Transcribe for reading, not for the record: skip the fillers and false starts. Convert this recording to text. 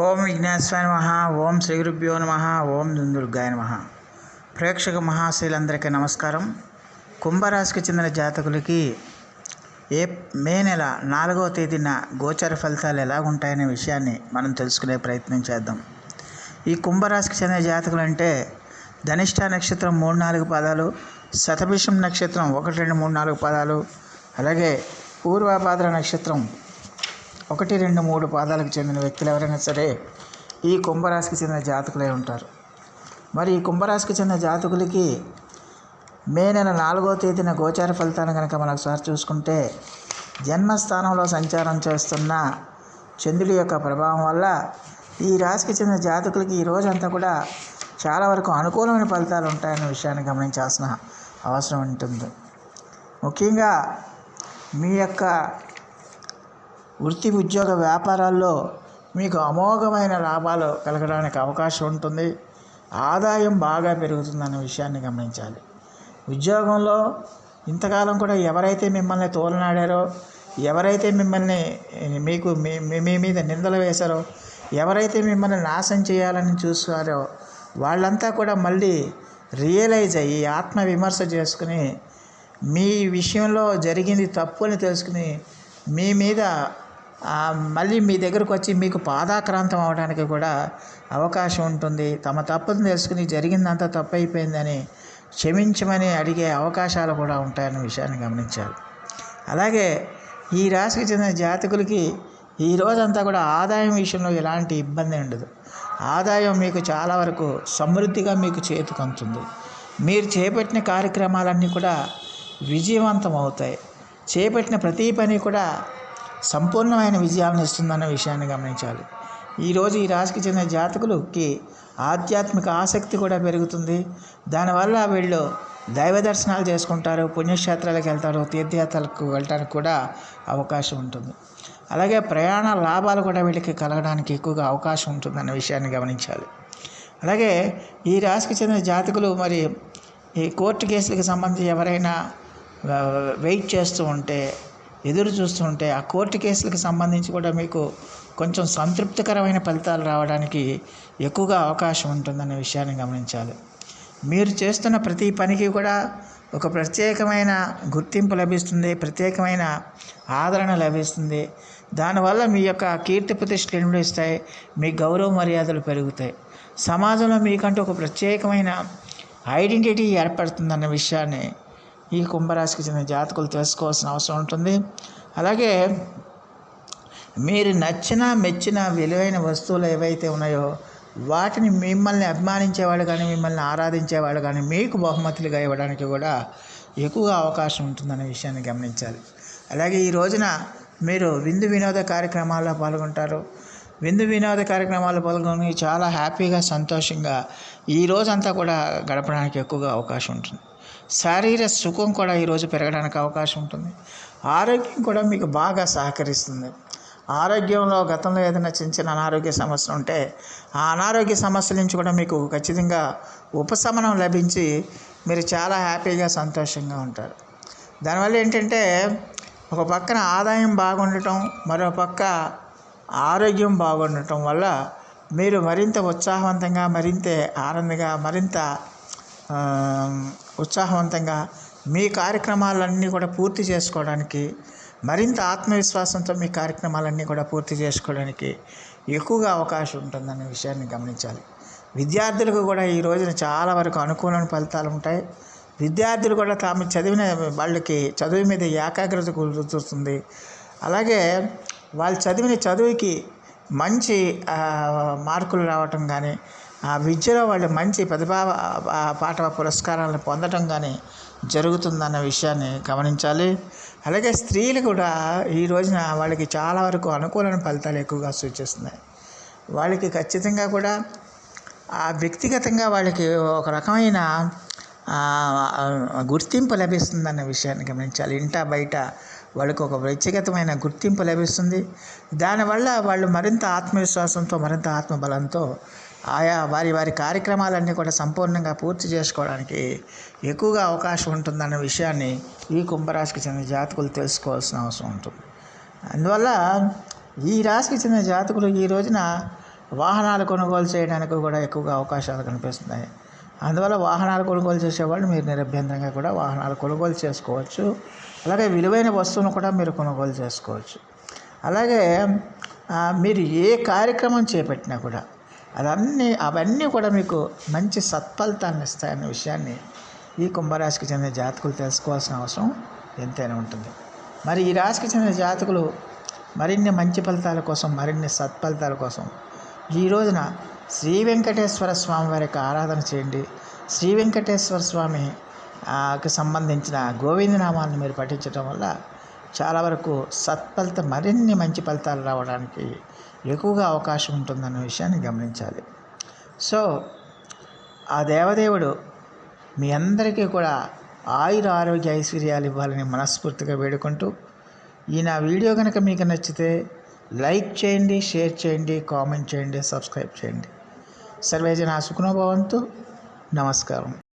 ఓం విఘ్నేశ్వరాయ నమః. ఓం శ్రీ గురుభ్యో నమః. ఓం దుందుర్గాయ నమః. ప్రేక్షక మహాశైలందరికీ నమస్కారం. కుంభరాశికి చెందిన జాతకులకి మే నెల 4వ తేదీన గోచర ఫలితాలు ఎలా ఉంటాయనే విషయాన్ని మనం తెలుసుకునే ప్రయత్నం చేద్దాం. ఈ కుంభరాశికి చెందిన జాతకులు అంటే ధనిష్ట నక్షత్రం 3-4 పాదాలు, శతభిషం నక్షత్రం 1-2-3-4 పాదాలు, అలాగే పూర్వభాద్ర నక్షత్రం 1-2-3 పాదాలకు చెందిన వ్యక్తులు ఎవరైనా సరే ఈ కుంభరాశికి చెందిన జాతకులే ఉంటారు. మరి ఈ కుంభరాశికి చెందిన జాతకులకి మే నెల 4వ తేదీన గోచార ఫలితాలను కనుక మనం ఒకసారి చూసుకుంటే, జన్మస్థానంలో సంచారం చేస్తున్న చంద్రుడి యొక్క ప్రభావం వల్ల ఈ రాశికి చెందిన జాతకులకి ఈ రోజంతా కూడా చాలా వరకు అనుకూలమైన ఫలితాలు ఉంటాయనే విషయాన్ని గమనించాల్సిన అవసరం ఉంటుంది. ముఖ్యంగా మీ యొక్క వృత్తి ఉద్యోగ వ్యాపారాల్లో మీకు అమోఘమైన లాభాలు కలగడానికి అవకాశం ఉంటుంది. ఆదాయం బాగా పెరుగుతుందన్న విషయాన్ని గమనించాలి. ఉద్యోగంలో ఇంతకాలం కూడా ఎవరైతే మిమ్మల్ని తోలనాడారో, ఎవరైతే మిమ్మల్ని మీ మీద నిందలు వేశారో, ఎవరైతే మిమ్మల్ని నాశనం చేయాలని చూసారో వాళ్ళంతా కూడా మళ్ళీ రియలైజ్ అయ్యి ఆత్మవిమర్శ చేసుకుని మీ విషయంలో జరిగింది తప్పు అని తెలుసుకుని మీ మీద మళ్ళీ మీ దగ్గరకు వచ్చి మీకు పాదాక్రాంతం అవడానికి కూడా అవకాశం ఉంటుంది. తమ తప్పును తెలుసుకుని జరిగిందంతా తప్పు అయిపోయిందని క్షమించమని అడిగే అవకాశాలు కూడా ఉంటాయన్న విషయాన్ని గమనించాలి. అలాగే ఈ రాశికి చెందిన జాతకులకి ఈ రోజంతా కూడా ఆదాయం విషయంలో ఎలాంటి ఇబ్బంది ఉండదు. ఆదాయం మీకు చాలా వరకు సమృద్ధిగా మీకు చేతికందుతుంది. మీరు చేపట్టిన కార్యక్రమాలన్నీ కూడా విజయవంతం అవుతాయి. చేపట్టిన ప్రతి పని కూడా సంపూర్ణమైన విజయాలను ఇస్తుందన్న విషయాన్ని గమనించాలి. ఈరోజు ఈ రాశికి చెందిన జాతకులకి ఆధ్యాత్మిక ఆసక్తి కూడా పెరుగుతుంది. దానివల్ల వీళ్ళు దైవ దర్శనాలు చేసుకుంటారు, పుణ్యక్షేత్రాలకు వెళ్తారు, తీర్థయాత్రలకు వెళ్ళడానికి కూడా అవకాశం ఉంటుంది. అలాగే ప్రయాణ లాభాలు కూడా వీళ్ళకి కలగడానికి ఎక్కువగా అవకాశం ఉంటుందన్న విషయాన్ని గమనించాలి. అలాగే ఈ రాశికి చెందిన జాతకులు మరి ఈ కోర్టు కేసులకు సంబంధించి ఎవరైనా వెయిట్ చేస్తూ ఉంటే, ఎదురు చూస్తూ ఉంటే, ఆ కోర్టు కేసులకు సంబంధించి కూడా మీకు కొంచెం సంతృప్తికరమైన ఫలితాలు రావడానికి ఎక్కువగా అవకాశం ఉంటుందనే విషయాన్ని గమనించాలి. మీరు చేస్తున్న ప్రతి పనికి కూడా ఒక ప్రత్యేకమైన గుర్తింపు లభిస్తుంది, ప్రత్యేకమైన ఆదరణ లభిస్తుంది. దానివల్ల మీ యొక్క కీర్తి ప్రతిష్టలు ఇనుమడిస్తాయి, మీ గౌరవ మర్యాదలు పెరుగుతాయి. సమాజంలో మీకంటూ ఒక ప్రత్యేకమైన ఐడెంటిటీ ఏర్పడుతుందన్న విషయాన్ని ఈ కుంభరాశికి చెందిన జాతకులు తెలుసుకోవాల్సిన అవసరం ఉంటుంది. అలాగే మీరు నచ్చిన మెచ్చిన విలువైన వస్తువులు ఏవైతే ఉన్నాయో వాటిని మిమ్మల్ని అభిమానించేవాళ్ళు కానీ, మిమ్మల్ని ఆరాధించేవాళ్ళు కానీ మీకు బహుమతులుగా ఇవ్వడానికి కూడా ఎక్కువగా అవకాశం ఉంటుందనే విషయాన్ని గమనించాలి. అలాగే ఈ రోజున మీరు విందు వినోద కార్యక్రమాల్లో పాల్గొంటారు. విందు వినోద కార్యక్రమాల్లో పాల్గొని చాలా హ్యాపీగా, సంతోషంగా ఈ రోజంతా కూడా గడపడానికి ఎక్కువగా అవకాశం ఉంటుంది. శారీరక సుఖం కూడా ఈరోజు పెరగడానికి అవకాశం ఉంటుంది. ఆరోగ్యం కూడా మీకు బాగా సహకరిస్తుంది. ఆరోగ్యంలో గతంలో ఏదైనా చిన్న అనారోగ్య సమస్యలు ఉంటే ఆ అనారోగ్య సమస్యల నుంచి కూడా మీకు ఖచ్చితంగా ఉపశమనం లభించి మీరు చాలా హ్యాపీగా, సంతోషంగా ఉంటారు. దానివల్ల ఏంటంటే ఒక పక్కన ఆదాయం బాగుండటం, మరో పక్క ఆరోగ్యం బాగుండటం వల్ల మీరు మరింత ఉత్సాహవంతంగా, మరింత ఆనందంగా, మరింత ఉత్సాహవంతంగా మీ కార్యక్రమాలన్నీ కూడా పూర్తి చేసుకోవడానికి, మరింత ఆత్మవిశ్వాసంతో మీ కార్యక్రమాలన్నీ కూడా పూర్తి చేసుకోవడానికి ఎక్కువగా అవకాశం ఉంటుందనే విషయాన్ని గమనించాలి. విద్యార్థులకు కూడా ఈ రోజున చాలా వరకు అనుకూలమైన ఫలితాలు ఉంటాయి. విద్యార్థులు కూడా తాము చదివిన వాళ్ళకి చదువు మీద ఏకాగ్రత కుదురుతుంది. అలాగే వాళ్ళు చదివిన చదువుకి మంచి మార్కులు రావటం కానీ, ఆ విద్యలో వాళ్ళు మంచి ప్రతిభా పాఠ పురస్కారాలను పొందడం కానీ జరుగుతుందన్న విషయాన్ని గమనించాలి. అలాగే స్త్రీలు కూడా ఈ రోజున వాళ్ళకి చాలా వరకు అనుకూలమైన ఫలితాలు ఎక్కువగా సూచిస్తున్నాయి. వాళ్ళకి ఖచ్చితంగా కూడా వ్యక్తిగతంగా వాళ్ళకి ఒక రకమైన గుర్తింపు లభిస్తుందన్న విషయాన్ని గమనించాలి. ఇంటా బయట వాళ్ళకి ఒక వ్యక్తిగతమైన గుర్తింపు లభిస్తుంది. దానివల్ల వాళ్ళు మరింత ఆత్మవిశ్వాసంతో, మరింత ఆత్మబలంతో ఆయా వారి కార్యక్రమాలన్నీ కూడా సంపూర్ణంగా పూర్తి చేసుకోవడానికి ఎక్కువగా అవకాశం ఉంటుందన్న విషయాన్ని ఈ కుంభరాశికి చెందిన జాతకులు తెలుసుకోవాల్సిన అవసరం ఉంటుంది. అందువల్ల ఈ రాశికి చెందిన జాతకులు ఈ రోజున వాహనాలు కొనుగోలు చేయడానికి కూడా ఎక్కువగా అవకాశాలు కనిపిస్తున్నాయి. అందువల్ల వాహనాలు కొనుగోలు చేసేవాళ్ళు మీరు నిరభ్యంతరంగా కూడా వాహనాలు కొనుగోలు చేసుకోవచ్చు. అలాగే విలువైన వస్తువును కూడా మీరు కొనుగోలు చేసుకోవచ్చు. అలాగే మీరు ఏ కార్యక్రమం చేపట్టినా కూడా అవన్నీ కూడా మీకు మంచి సత్ఫలితాన్ని ఇస్తాయన్న విషయాన్ని ఈ కుంభరాశికి చెందిన జాతకులు తెలుసుకోవాల్సిన అవసరం ఎంతైనా ఉంటుంది. మరి ఈ రాశికి చెందిన జాతకులు మరిన్ని మంచి ఫలితాల కోసం, మరిన్ని సత్ఫలితాల కోసం ఈ రోజున శ్రీ వెంకటేశ్వర స్వామి వారి యొక్క ఆరాధన చేయండి. శ్రీ వెంకటేశ్వర స్వామికి సంబంధించిన గోవిందనామాలను మీరు పఠించడం వల్ల చాలా వరకు మరిన్ని మంచి ఫలితాలు రావడానికి ఎక్కువగా అవకాశం ఉంటుందన్న విషయాన్ని గమనించాలి. సో ఆ దేవదేవుడు మీ అందరికీ కూడా ఆయుర ఆరోగ్య ఐశ్వర్యాలు ఇవ్వాలని మనస్ఫూర్తిగా వేడుకుంటూ, ఈ నా వీడియో కనుక మీకు నచ్చితే లైక్ చేయండి, షేర్ చేయండి, కామెంట్ చేయండి, సబ్స్క్రైబ్ చేయండి. సర్వేజన సుఖినో భవంతు. నమస్కారం.